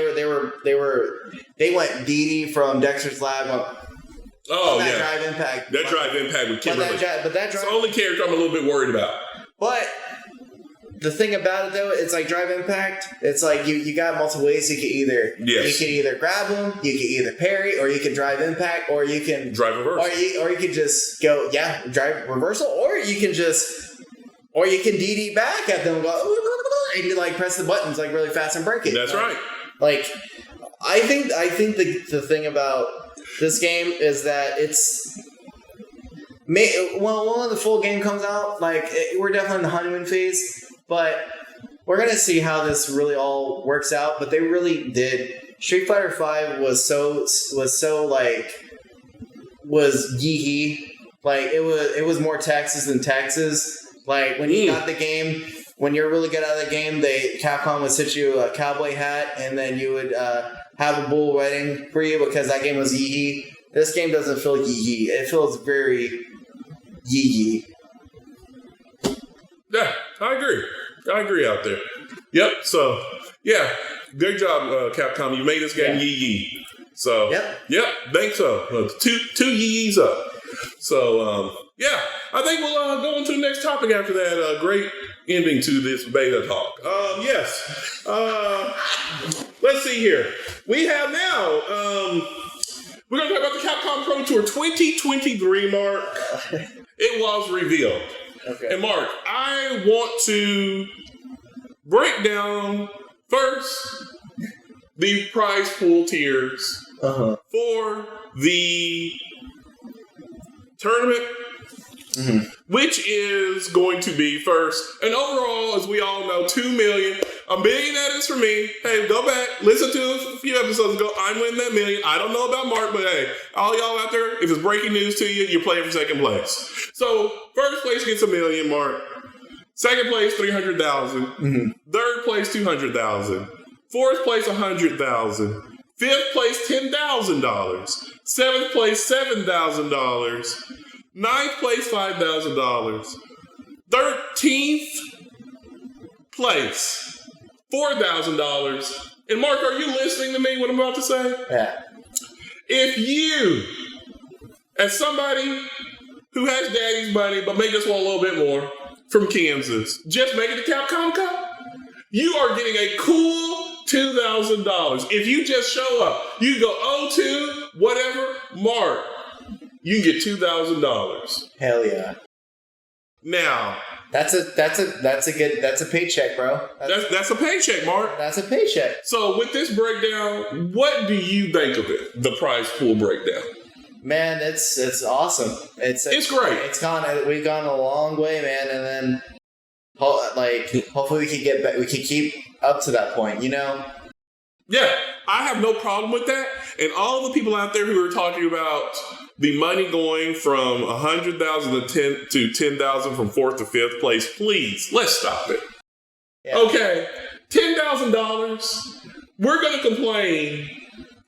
went DD from Dexter's Lab. Drive Impact. That Drive Impact with Kimberly. That's the only character I'm a little bit worried about. But the thing about it though, it's like Drive Impact. It's like you got multiple ways. You can either grab them, you can either parry, or you can Drive Impact, or you can drive reversal, or you can just go drive reversal, or you can DD back at them and go and you like press the buttons like really fast and break it. That's right. Like I think the thing about this game is that when the full game comes out, like we're definitely in the honeymoon phase. But we're going to see how this really all works out. But they really did. Street Fighter V was yee-hee. Like, it was more Texas than Texas. Like, when you got the game, when you're really good at the game, Capcom would sit you a cowboy hat, and then you would have a bull wedding for you because that game was yee-hee. This game doesn't feel yee-hee. It feels very yee-hee. Yeah, I agree out there. Yep. So, yeah, good job, Capcom. You made this game yee-yee. So, yep, think so. Two yee-yees up. So, I think we'll go on to the next topic after that. Great ending to this beta talk. Yes. Let's see here. We have now, we're going to talk about the Capcom Pro Tour 2023, Mark. It was revealed. Okay. And Mark, I want to break down first the prize pool tiers for the tournament, which is going to be first. And overall, as we all know, 2 million. $1 million that is for me. Hey, go back, listen to a few episodes ago. I'm winning that $1 million. I don't know about Mark, but hey, all y'all out there, if it's breaking news to you, you're playing for second place. So, first place gets $1 million, Mark. Second place, $300,000. Third place, $200,000. Fourth place, $100,000. Fifth place, $10,000. Seventh place, $7,000. Ninth place, $5,000. 13th place, $4,000. And Mark, are you listening to me, what I'm about to say? Yeah. If you, as somebody who has daddy's money, but may just want a little bit more from Kansas, just make it to Capcom Cup, you are getting a cool $2,000. If you just show up, you go 0-2, whatever, Mark, you can get $2,000. Hell yeah. Now, that's a paycheck, bro. That's a paycheck, Mark. That's a paycheck. So with this breakdown, what do you think of it? The prize pool breakdown. Man, it's awesome. It's great. We've gone a long way, man, and then hopefully we can keep up to that point, you know? Yeah, I have no problem with that. And all the people out there who are talking about the money going from 100,000 to 10,000 from 4th to 5th place, please, let's stop it. Yeah. Okay, $10,000. We're going to complain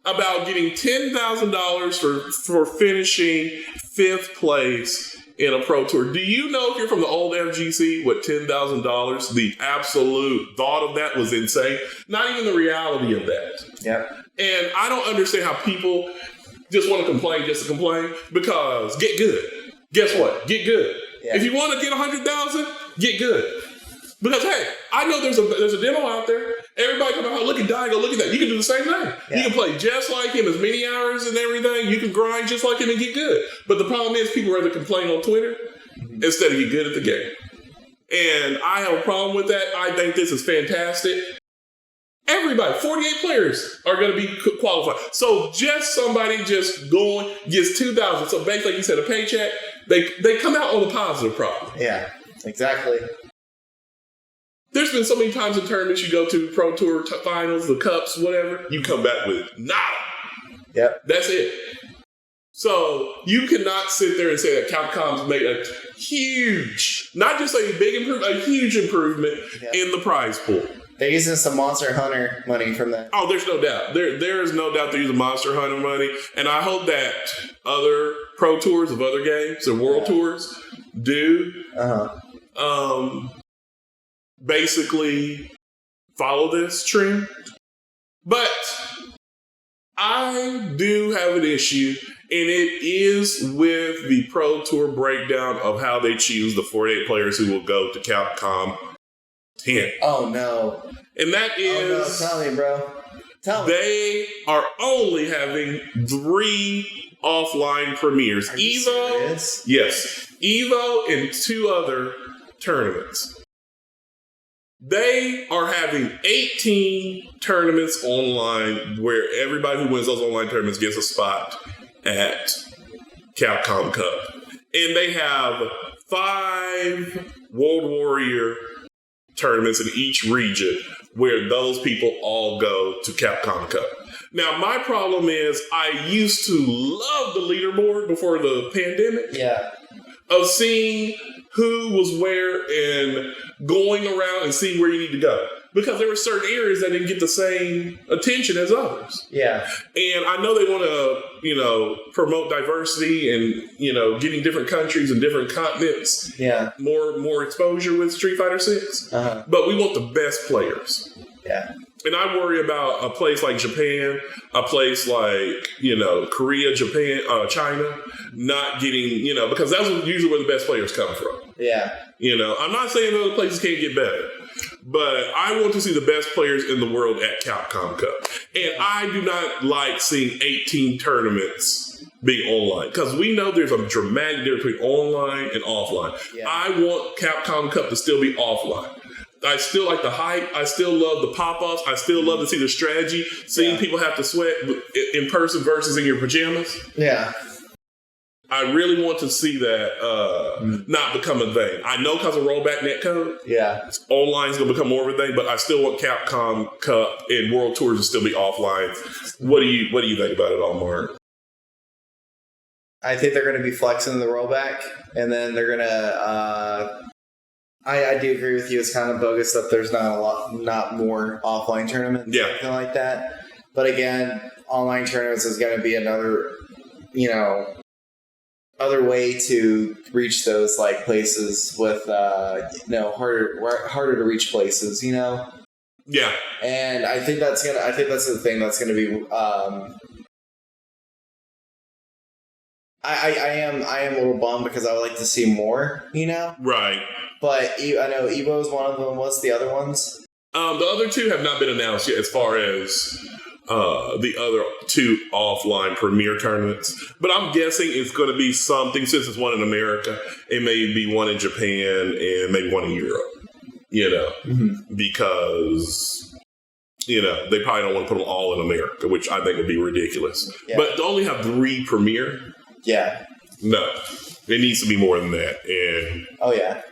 about getting $10,000 for finishing 5th place in a Pro Tour. Do you know, if you're from the old FGC, what $10,000, the absolute thought of that was insane? Not even the reality of that. Yeah. And I don't understand how people just want to complain just to complain, because get good. Guess what? Get good. Yeah. If you want to get 100,000, get good. Because hey, I know there's a demo out there. Everybody come out, look at Daigo, look at that. You can do the same thing. Yeah. You can play just like him, as many hours and everything. You can grind just like him and get good. But the problem is, people rather complain on Twitter instead of get good at the game. And I have a problem with that. I think this is fantastic. Everybody, 48 players are going to be qualified. So just somebody just going gets 2,000. So basically, like you said, a paycheck. They come out on the positive problem. Yeah, exactly. There's been so many times in tournaments you go to Pro Tour finals, the cups, whatever. You come back with nada. Yep. That's it. So you cannot sit there and say that Capcom's made a huge, not just a big improvement, a huge improvement in the prize pool. They're using some Monster Hunter money from that. Oh, there's no doubt. There is no doubt they're using Monster Hunter money. And I hope that other Pro Tours of other games and World Tours do basically follow this trend. But I do have an issue, and it is with the Pro Tour breakdown of how they choose the 48 players who will go to Capcom 10. Oh, no. And that is... Oh, no. Tell me, bro. Tell me. They are only having 3 offline premieres. Are you serious? Yes. Evo and 2 other tournaments. They are having 18 tournaments online where everybody who wins those online tournaments gets a spot at Capcom Cup. And they have 5 World Warrior tournaments in each region where those people all go to Capcom Cup. Now, my problem is I used to love the leaderboard before the pandemic. Yeah. Of seeing who was where and going around and seeing where you need to go. Because there were certain areas that didn't get the same attention as others. Yeah. And I know they want to, promote diversity and, getting different countries and different continents. Yeah. More exposure with Street Fighter 6. Uh-huh. But we want the best players. Yeah. And I worry about a place like Japan, a place like, Korea, Japan, China, not getting, because that's usually where the best players come from. Yeah. I'm not saying other places can't get better, but I want to see the best players in the world at Capcom Cup. And I do not like seeing 18 tournaments being online, because we know there's a dramatic difference between online and offline. Yeah. I want Capcom Cup to still be offline. I still like the hype. I still love the pop-ups. I still love to see the strategy. Seeing people have to sweat in person versus in your pajamas. Yeah. I really want to see that not become a thing. I know because of rollback netcode. Yeah. Online is going to become more of a thing, but I still want Capcom Cup and World Tours to still be offline. What do you think about it all, Mark? I think they're going to be flexing the rollback, and then they're going to... I do agree with you. It's kind of bogus that there's not more offline tournaments, anything like that. But again, online tournaments is going to be another, other way to reach those like places with harder to reach places, you know. Yeah, and I think that's the thing that's gonna be. I am a little bummed because I would like to see more, you know. Right. But I know Evo is one of them. What's the other ones? The other two have not been announced yet, as far as the other two offline premier tournaments. But I'm guessing it's going to be something, since it's one in America, it may be one in Japan and maybe one in Europe, you know, because, you know, they probably don't want to put them all in America, which I think would be ridiculous. Yeah. But to only have 3 premier? Yeah. No. It needs to be more than that. And oh, yeah.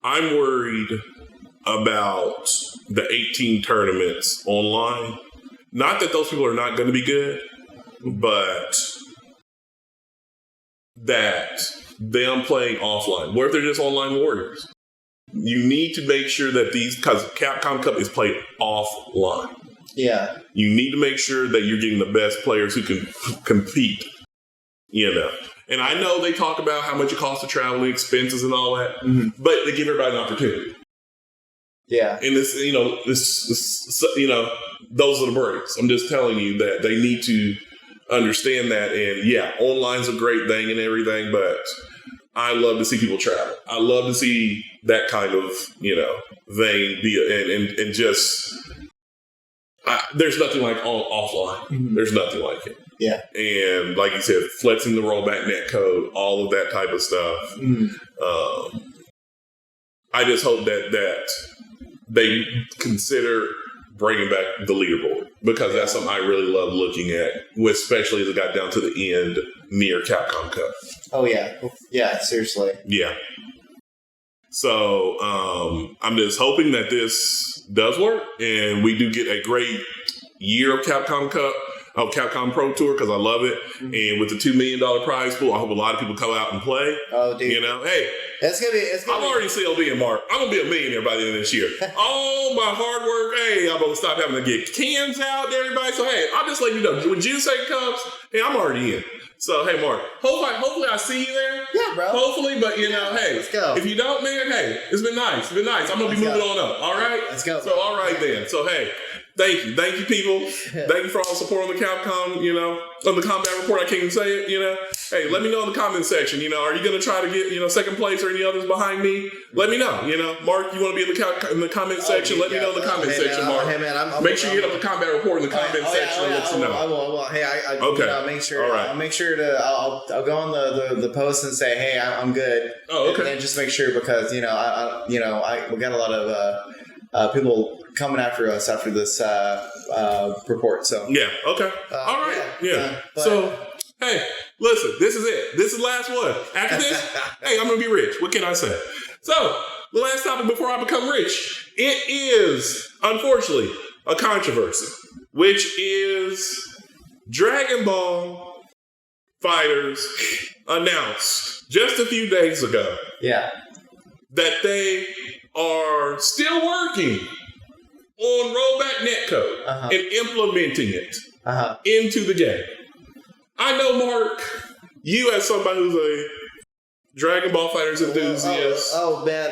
I'm worried about the 18 tournaments online. Not that those people are not going to be good, but that them playing offline. What if they're just online warriors? You need to make sure that because Capcom Cup is played offline. Yeah. You need to make sure that you're getting the best players who can compete, you know. And I know they talk about how much it costs to travel, expenses and all that, but they give everybody an opportunity. Yeah. And this, you know, those are the breaks. I'm just telling you that they need to understand that. And yeah, online's a great thing and everything, but I love to see people travel. I love to see that kind of, you know, thing be, and just, there's nothing like offline. There's nothing like it. Yeah. And like you said, flexing the rollback netcode, all of that type of stuff. I just hope that they consider bringing back the leaderboard, because that's something I really love looking at, especially as it got down to the end near Capcom Cup. Oh, yeah. Yeah, seriously. Yeah. So I'm just hoping that this does work and we do get a great year of Capcom Cup, of Capcom Pro Tour, because I love it. And with the $2 million prize pool, I hope a lot of people come out and play. Oh, dude. You know, hey. I'm already CLB and Mark. I'm going to be a millionaire by the end of this year. All my hard work, hey, I'm going to stop having to get cans out to everybody. So, hey, I'll just let you know. When Juice comes, hey, I'm already in. So, hey, Mark, hopefully I see you there. Yeah, bro. Hopefully, but, you know, hey, let's go. If you don't, man, hey, it's been nice. It's been nice. I'm going to be moving on up. All right? Let's go. So, all right then. So, hey, thank you, people. Thank you for all the support on the Capcom, you know, on the combat report. I can't even say it, you know. Hey, let me know in the comment section, you know, are you going to try to get, you know, second place or any others behind me? Let me know, you know. Mark, you want to be in the comment section? Let me know in the comment section, Mark. Hey, man, make sure you hit up the combat report in the comment section and let you know. I will. Hey, okay. You know, make sure. All right. I'll make sure to. I'll go on the post and say, hey, I'm good. Oh, okay. And then just make sure, because we got a lot of people coming after us after this report. So yeah. Okay. All right. Yeah. So. Hey, listen, this is it. This is the last one. After this, hey, I'm going to be rich. What can I say? So, the last topic before I become rich, it is, unfortunately, a controversy, which is Dragonball FighterZ announced just a few days ago that they are still working on rollback netcode and implementing it into the game. I know, Mark, you as somebody who's a Dragonball FighterZ enthusiast. Oh man.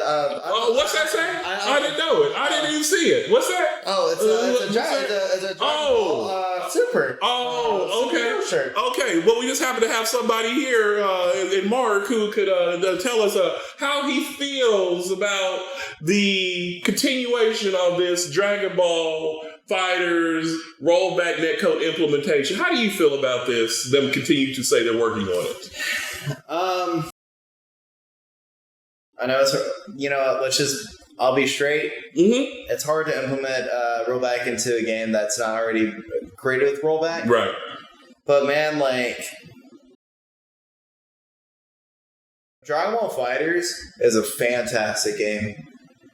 What's that say? I didn't know it. I didn't even see it. What's that? Oh, it's a Dragonball Super. Oh, okay. Shirt. Okay. Well, we just happen to have somebody here in Mark who could tell us how he feels about the continuation of this Dragonball FighterZ rollback netcode implementation. How do you feel about this? Them continue to say they're working on it. I know I'll be straight. It's hard to implement rollback into a game that's not already created with rollback. Right. But man, Dragonball FighterZ is a fantastic game.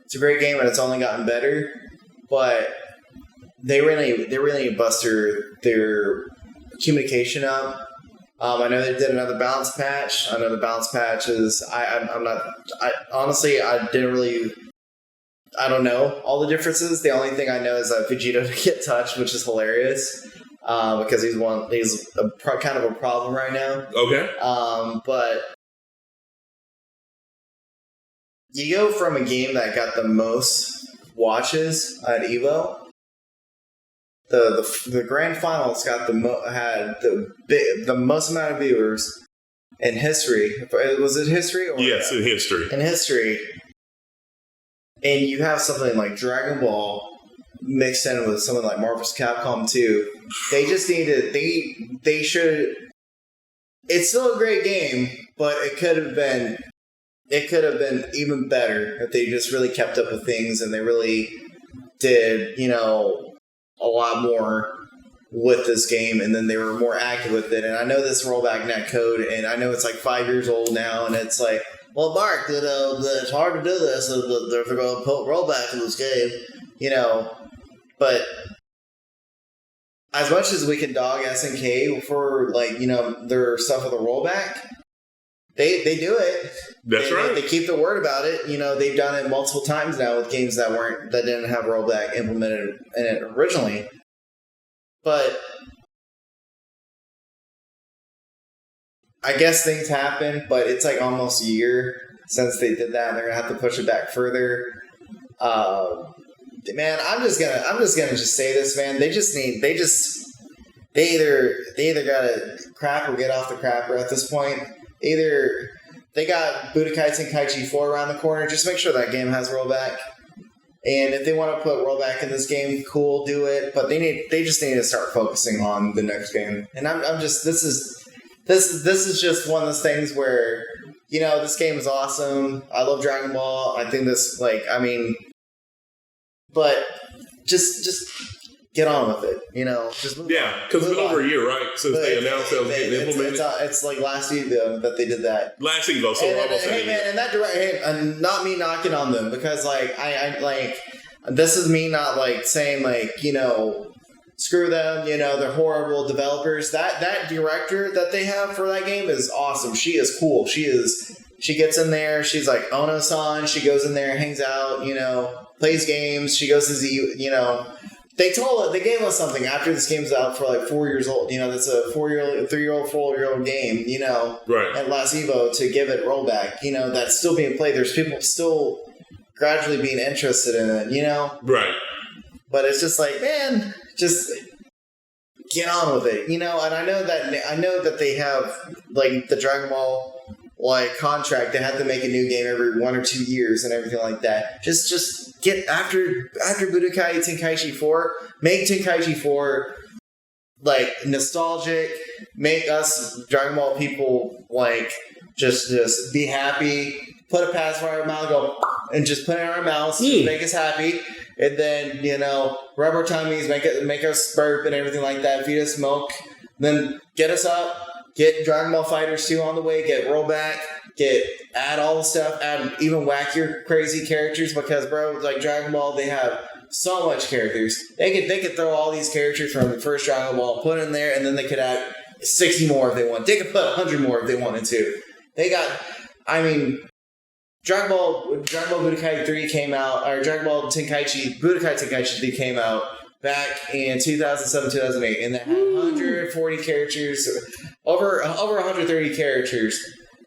It's a great game and it's only gotten better. But they really bust their communication up. I know they did another balance patch. I know the balance patch is. I don't know all the differences. The only thing I know is that Vegeta didn't get touched, which is hilarious. because he's kind of a problem right now. Okay. But you go from a game that got the most watches at Evo. The grand finals got had the most amount of viewers in history. Was it history? Yes, in history. In history. And you have something like Dragon Ball mixed in with something like Marvel's Capcom 2. They just need to. They should. It's still a great game, but it could have been. It could have been even better if they just really kept up with things and they really did, a lot more with this game, and then they were more active with it. And I know this rollback net code, and I know it's like 5 years old now, and it's like, well, Mark, it's hard to do this if they're going to put rollback in this game, But as much as we can dog SNK for their stuff with the rollback, they do it. That's right. They keep the word about it. They've done it multiple times now with games that didn't have rollback implemented in it originally. But I guess things happen, but it's like almost a year since they did that, and they're gonna have to push it back further. Man, I'm just gonna say this, man. They either gotta crap or get off the crapper at this point. Either they got Budokai Tenkaichi 4 around the corner, just make sure that game has rollback. And if they want to put rollback in this game, cool, do it. But they just need to start focusing on the next game. And this is just one of those things where, this game is awesome. I love Dragon Ball. I think this, but just get on with it, Just move on. Because it's been over a year, right? Since they announced that it was getting implemented. It's like last Evo that they did that. Last Evo, so we're almost hey man, and that and not me knocking on them, because I this is me not saying screw them, they're horrible developers. That director that they have for that game is awesome. She is cool. She gets in there. She's like Ono-san. She goes in there, hangs out, plays games. She goes to they gave us something after this game's out for 4 years old. That's a 4-year-old game, right. At last Evo to give it rollback, that's still being played. There's people still gradually being interested in it, Right. But it's just man, just get on with it, And I know that they have the Dragon Ball contract. They have to make a new game every 1 or 2 years and everything like that. Just get after Budokai Tenkaichi 4. Make Tenkaichi 4 nostalgic. Make us Dragon Ball people just be happy. Put a pacifier in our mouth, go and just put it in our mouths, make us happy. And then rub our tummies, make us burp and everything like that. Feed us milk. Then get us up. Get Dragon Ball FighterZ 2 on the way. Get rollback. Add all the stuff. Add even wackier, crazy characters, because Dragon Ball, they have so much characters. They could throw all these characters from the first Dragon Ball, put in there, and then they could add 60 more if they want. They could put 100 more if they wanted to. They got, Dragon Ball Budokai 3 came out, or Dragon Ball Budokai Tenkaichi 3 came out back in 2007, 2008, and they had 140 characters, over 130 characters.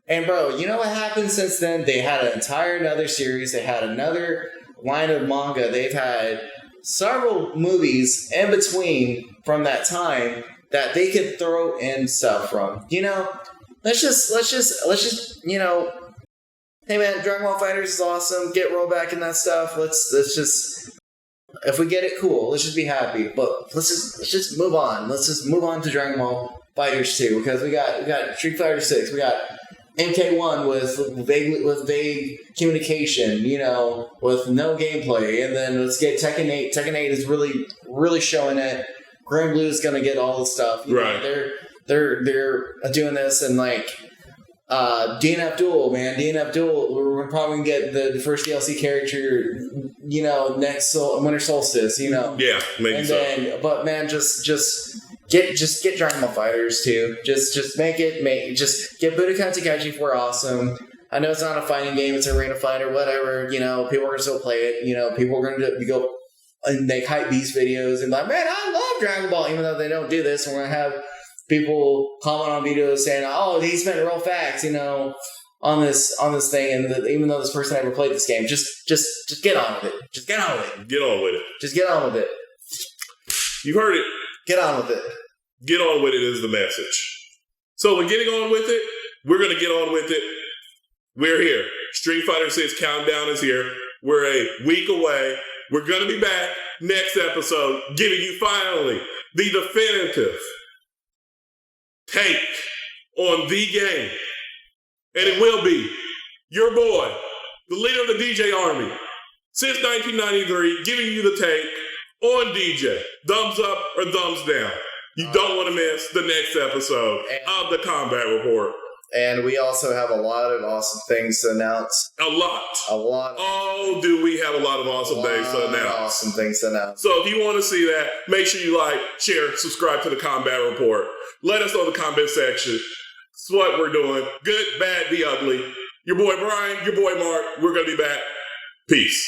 And bro, you know what happened since then? They had an entire another series. They had another line of manga. They've had several movies in between from that time that they could throw in stuff from. Let's just hey man, Dragon Ball FighterZ is awesome. Get rollback in that stuff. Let's just, if we get it, cool. Let's just be happy. But let's just move on. Let's just move on to Dragon Ball FighterZ 2, because we got Street Fighter 6. We got MK1 with vague communication, with no gameplay. And then let's get Tekken 8. Tekken 8 is really, really showing it. Grand Blue is gonna get all the stuff. Right. They're doing this, and DNF Duel, man. DNF Duel, we're probably going to get the first DLC character, next Winter Solstice, Yeah, maybe and so. Then, but man, just get Dragon Ball FighterZ too. Just just get Budokai Tenkaichi 4 awesome. I know it's not a fighting game, it's a arena fighter, whatever, people are going to still play it, people are going to go and make hype beast videos and man, I love love Dragon Ball, even though they don't do this. And we're going to have people comment on videos saying, oh, he spent real facts, on this thing. And even though this person never played this game, just get on with it. Just get on with it. Get on with it. Just get on with it. You've heard it. Get on with it. Get on with it is the message. So we're getting on with it. We're going to get on with it. We're here. Street Fighter 6 Countdown is here. We're a week away. We're going to be back next episode, giving you finally the definitive take on the game. And it will be your boy, the leader of the DJ Army, since 1993, giving you the take on DJ. Thumbs up or thumbs down. You don't want to miss the next episode of the Combat Report. And we also have a lot of awesome things to announce. A lot. Oh, do we have a lot of awesome things to announce. Awesome things to announce. So if you want to see that, make sure you like, share, subscribe to the Combat Report. Let us know in the comment section. It's what we're doing. Good, bad, the ugly. Your boy Brian, your boy Mark. We're going to be back. Peace.